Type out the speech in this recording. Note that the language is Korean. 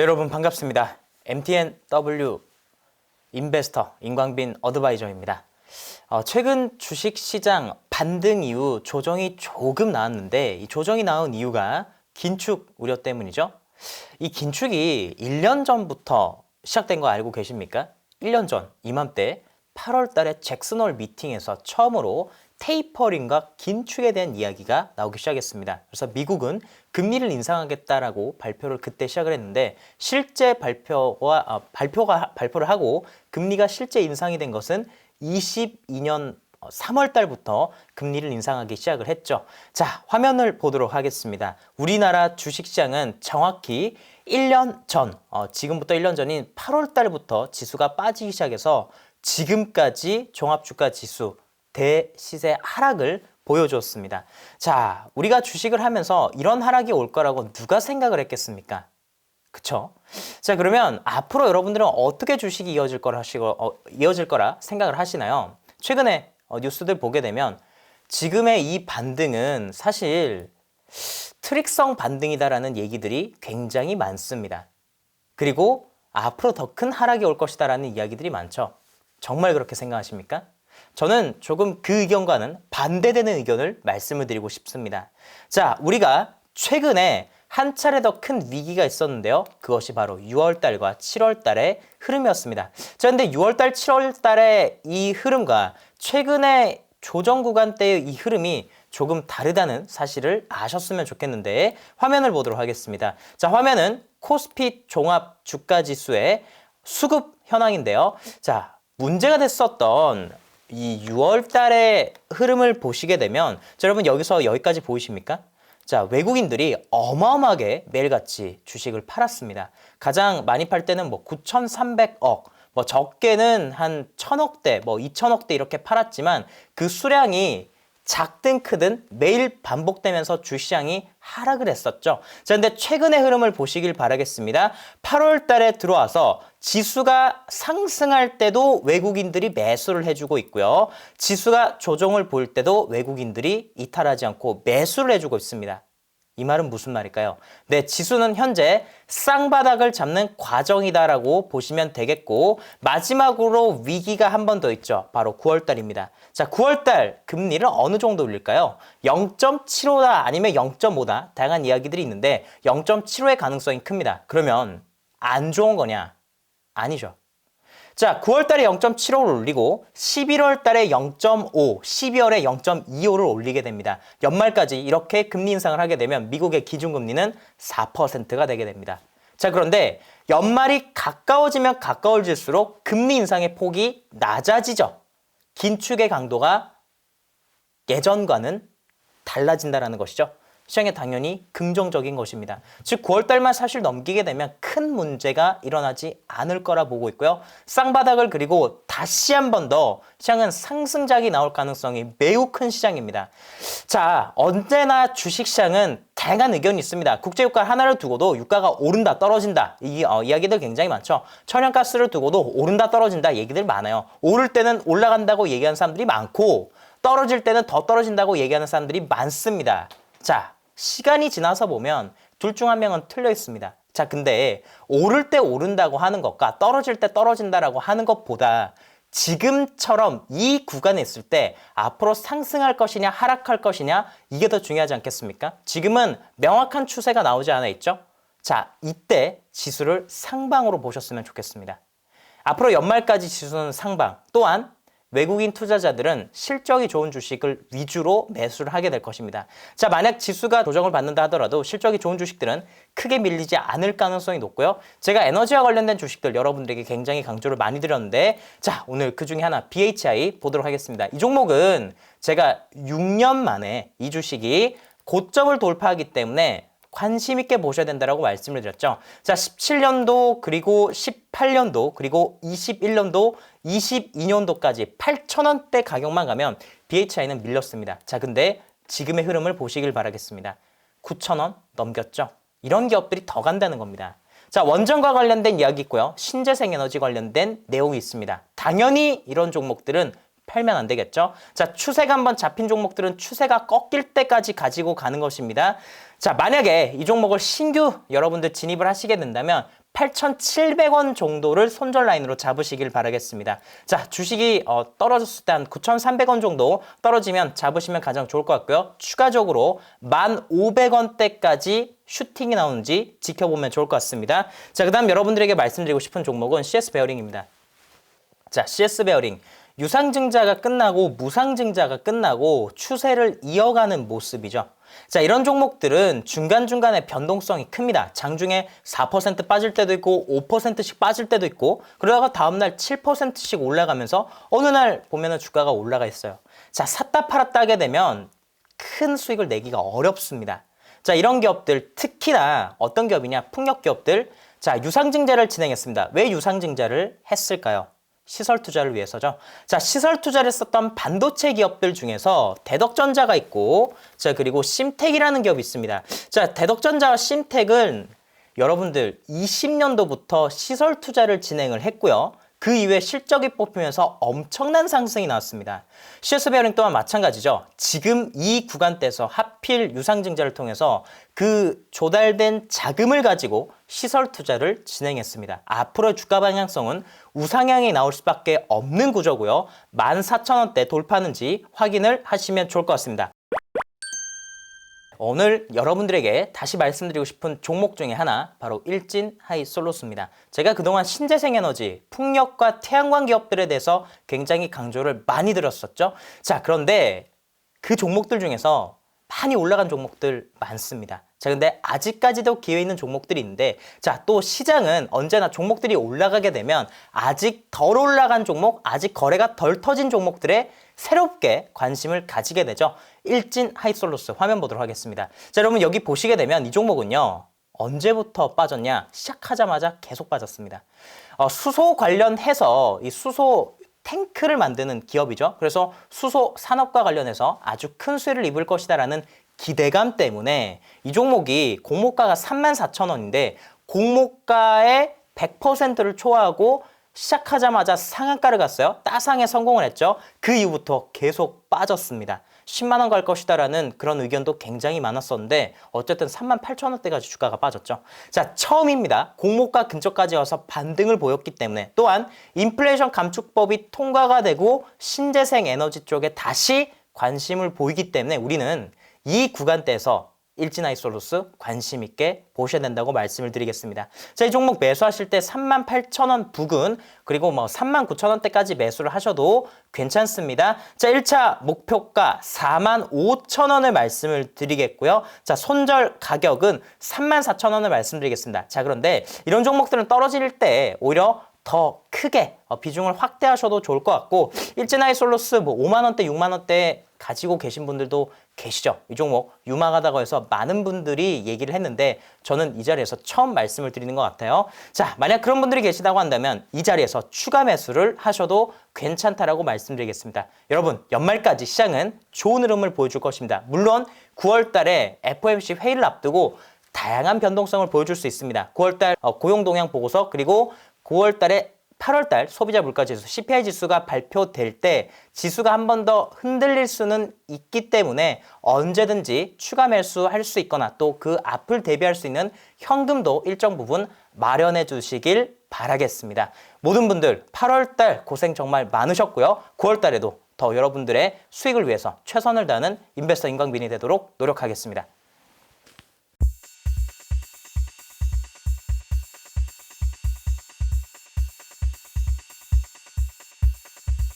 네, 여러분 반갑습니다. MTNW 인베스터 임광빈 어드바이저입니다. 최근 주식시장 반등 이후 조정이 조금 나왔는데 이 조정이 나온 이유가 긴축 우려 때문이죠. 이 긴축이 1년 전부터 시작된 거 알고 계십니까? 1년 전 이맘때 8월 달에 잭슨홀 미팅에서 처음으로 테이퍼링과 긴축에 대한 이야기가 나오기 시작했습니다. 그래서 미국은 금리를 인상하겠다라고 발표를 그때 시작을 했는데 실제 발표를 하고 금리가 실제 인상이 된 것은 22년 3월 달부터 금리를 인상하기 시작을 했죠. 자, 화면을 보도록 하겠습니다. 우리나라 주식시장은 정확히 1년 전, 지금부터 1년 전인 8월 달부터 지수가 빠지기 시작해서 지금까지 종합주가 지수 대시세 하락을 보여주었습니다. 자, 우리가 주식을 하면서 이런 하락이 올 거라고 누가 생각을 했겠습니까? 그쵸? 자, 그러면 앞으로 여러분들은 어떻게 주식이 이어질 거라 생각을 하시나요? 최근에 뉴스들 보게 되면 지금의 이 반등은 사실 트릭성 반등이다라는 얘기들이 굉장히 많습니다. 그리고 앞으로 더 큰 하락이 올 것이다라는 이야기들이 많죠. 정말 그렇게 생각하십니까? 저는 조금 그 의견과는 반대되는 의견을 말씀을 드리고 싶습니다. 자, 우리가 최근에 한 차례 더 큰 위기가 있었는데요. 그것이 바로 6월달과 7월달의 흐름이었습니다. 자, 근데 6월달, 7월달의 이 흐름과 최근에 조정 구간 때의 이 흐름이 조금 다르다는 사실을 아셨으면 좋겠는데 화면을 보도록 하겠습니다. 자, 화면은 코스피 종합 주가 지수의 수급 현황인데요. 자, 문제가 됐었던 이 6월 달의 흐름을 보시게 되면 자, 여러분 여기서 여기까지 보이십니까? 자, 외국인들이 어마어마하게 매일같이 주식을 팔았습니다. 가장 많이 팔 때는 뭐 9,300억, 뭐 적게는 한 1,000억대, 뭐 2,000억대 이렇게 팔았지만 그 수량이 작든 크든 매일 반복되면서 주시장이 하락을 했었죠. 자, 근데 최근의 흐름을 보시길 바라겠습니다. 8월 달에 들어와서 지수가 상승할 때도 외국인들이 매수를 해주고 있고요. 지수가 조정을 볼 때도 외국인들이 이탈하지 않고 매수를 해주고 있습니다. 이 말은 무슨 말일까요? 네, 지수는 현재 쌍바닥을 잡는 과정이다라고 보시면 되겠고 마지막으로 위기가 한 번 더 있죠. 바로 9월달입니다. 자, 9월달 금리를 어느 정도 올릴까요? 0.75다 아니면 0.5다 다양한 이야기들이 있는데 0.75의 가능성이 큽니다. 그러면 안 좋은 거냐? 아니죠. 자, 9월달에 0.75를 올리고 11월달에 0.5, 12월에 0.25를 올리게 됩니다. 연말까지 이렇게 금리 인상을 하게 되면 미국의 기준금리는 4%가 되게 됩니다. 자, 그런데 연말이 가까워지면 가까워질수록 금리 인상의 폭이 낮아지죠. 긴축의 강도가 예전과는 달라진다는 것이죠. 시장에 당연히 긍정적인 것입니다. 즉 9월달만 사실 넘기게 되면 큰 문제가 일어나지 않을 거라 보고 있고요. 쌍바닥을 그리고 다시 한 번 더 시장은 상승작이 나올 가능성이 매우 큰 시장입니다. 자, 언제나 주식시장은 다양한 의견이 있습니다. 국제유가 하나를 두고도 유가가 오른다 떨어진다 이 이야기들 굉장히 많죠. 천연가스를 두고도 오른다 떨어진다 얘기들 많아요. 오를 때는 올라간다고 얘기하는 사람들이 많고 떨어질 때는 더 떨어진다고 얘기하는 사람들이 많습니다. 자, 시간이 지나서 보면 둘 중 한 명은 틀려 있습니다. 자, 근데 오를 때 오른다고 하는 것과 떨어질 때 떨어진다라고 하는 것보다 지금처럼 이 구간에 있을 때 앞으로 상승할 것이냐 하락할 것이냐 이게 더 중요하지 않겠습니까? 지금은 명확한 추세가 나오지 않아 있죠? 자, 이때 지수를 상방으로 보셨으면 좋겠습니다. 앞으로 연말까지 지수는 상방, 또한 외국인 투자자들은 실적이 좋은 주식을 위주로 매수를 하게 될 것입니다. 자, 만약 지수가 조정을 받는다 하더라도 실적이 좋은 주식들은 크게 밀리지 않을 가능성이 높고요. 제가 에너지와 관련된 주식들 여러분들에게 굉장히 강조를 많이 드렸는데 자, 오늘 그 중에 하나 BHI 보도록 하겠습니다. 이 종목은 제가 6년 만에 이 주식이 고점을 돌파하기 때문에 관심 있게 보셔야 된다라고 말씀을 드렸죠. 자, 17년도 그리고 18년도 그리고 21년도 22년도까지 8,000원대 가격만 가면 BHI는 밀렸습니다. 자, 근데 지금의 흐름을 보시길 바라겠습니다. 9,000원 넘겼죠. 이런 기업들이 더 간다는 겁니다. 자, 원전과 관련된 이야기 있고요. 신재생에너지 관련된 내용이 있습니다. 당연히 이런 종목들은 팔면 안 되겠죠. 자, 추세가 한번 잡힌 종목들은 추세가 꺾일 때까지 가지고 가는 것입니다. 자, 만약에 이 종목을 신규 여러분들 진입을 하시게 된다면 8,700원 정도를 손절 라인으로 잡으시길 바라겠습니다. 자, 주식이 떨어졌을 때 한 9,300원 정도 떨어지면 잡으시면 가장 좋을 것 같고요. 추가적으로 1,500원대까지 슈팅이 나오는지 지켜보면 좋을 것 같습니다. 자, 그 다음 여러분들에게 말씀드리고 싶은 종목은 CS 베어링입니다. 자, CS 베어링. 유상증자가 끝나고 무상증자가 끝나고 추세를 이어가는 모습이죠. 자, 이런 종목들은 중간중간에 변동성이 큽니다. 장중에 4% 빠질 때도 있고 5%씩 빠질 때도 있고 그러다가 다음날 7%씩 올라가면서 어느 날 보면은 주가가 올라가 있어요. 자, 샀다 팔았다 하게 되면 큰 수익을 내기가 어렵습니다. 자, 이런 기업들 특히나 어떤 기업이냐? 풍력 기업들. 자, 유상증자를 진행했습니다. 왜 유상증자를 했을까요? 시설 투자를 위해서죠. 자, 시설 투자를 썼던 반도체 기업들 중에서 대덕전자가 있고, 자, 그리고 심텍이라는 기업이 있습니다. 자, 대덕전자와 심텍은 여러분들 20년도부터 시설 투자를 진행을 했고요. 그 이후에 실적이 뽑히면서 엄청난 상승이 나왔습니다. CS 베어링 또한 마찬가지죠. 지금 이 구간대에서 하필 유상증자를 통해서 그 조달된 자금을 가지고 시설 투자를 진행했습니다. 앞으로의 주가 방향성은 우상향이 나올 수밖에 없는 구조고요. 14,000원대 돌파하는지 확인을 하시면 좋을 것 같습니다. 오늘 여러분들에게 다시 말씀드리고 싶은 종목 중에 하나 바로 일진하이솔루스입니다. 제가 그동안 신재생에너지, 풍력과 태양광 기업들에 대해서 굉장히 강조를 많이 드렸었죠. 자, 그런데 그 종목들 중에서 많이 올라간 종목들 많습니다. 자, 근데 아직까지도 기회 있는 종목들이 있는데, 자, 또 시장은 언제나 종목들이 올라가게 되면 아직 덜 올라간 종목, 아직 거래가 덜 터진 종목들에 새롭게 관심을 가지게 되죠. 일진하이솔루스 화면 보도록 하겠습니다. 자, 여러분 여기 보시게 되면 이 종목은요. 언제부터 빠졌냐? 시작하자마자 계속 빠졌습니다. 수소 관련해서 이 수소 탱크를 만드는 기업이죠. 그래서 수소 산업과 관련해서 아주 큰 수혜를 입을 것이다라는 기대감 때문에 이 종목이 공모가가 34,000원인데 공모가의 100%를 초과하고 시작하자마자 상한가를 갔어요. 따상에 성공을 했죠. 그 이후부터 계속 빠졌습니다. 10만 원 갈 것이다라는 그런 의견도 굉장히 많았었는데 어쨌든 38,000원대까지 주가가 빠졌죠. 자, 처음입니다. 공모가 근처까지 와서 반등을 보였기 때문에 또한 인플레이션 감축법이 통과가 되고 신재생 에너지 쪽에 다시 관심을 보이기 때문에 우리는 이 구간대에서 일진하이솔루스 관심 있게 보셔야 된다고 말씀을 드리겠습니다. 자, 이 종목 매수하실 때 38,000원 부근 그리고 39,000원대까지 매수를 하셔도 괜찮습니다. 자, 1차 목표가 45,000원을 말씀을 드리겠고요. 자, 손절 가격은 34,000원을 말씀드리겠습니다. 자, 그런데 이런 종목들은 떨어질 때 오히려 더 크게 비중을 확대하셔도 좋을 것 같고 일진하이솔루스 5만 원대, 6만 원대 가지고 계신 분들도 계시죠. 이 종목 유망하다고 해서 많은 분들이 얘기를 했는데 저는 이 자리에서 처음 말씀을 드리는 것 같아요. 자, 만약 그런 분들이 계시다고 한다면 이 자리에서 추가 매수를 하셔도 괜찮다라고 말씀드리겠습니다. 여러분, 연말까지 시장은 좋은 흐름을 보여줄 것입니다. 물론 9월 달에 FOMC 회의를 앞두고 다양한 변동성을 보여줄 수 있습니다. 9월달 고용 동향 보고서 그리고 9월달에 8월달 소비자 물가지수 CPI 지수가 발표될 때 지수가 한 번 더 흔들릴 수는 있기 때문에 언제든지 추가 매수할 수 있거나 또 그 앞을 대비할 수 있는 현금도 일정 부분 마련해 주시길 바라겠습니다. 모든 분들 8월달 고생 정말 많으셨고요. 9월달에도 더 여러분들의 수익을 위해서 최선을 다하는 인베스터 임광빈이 되도록 노력하겠습니다.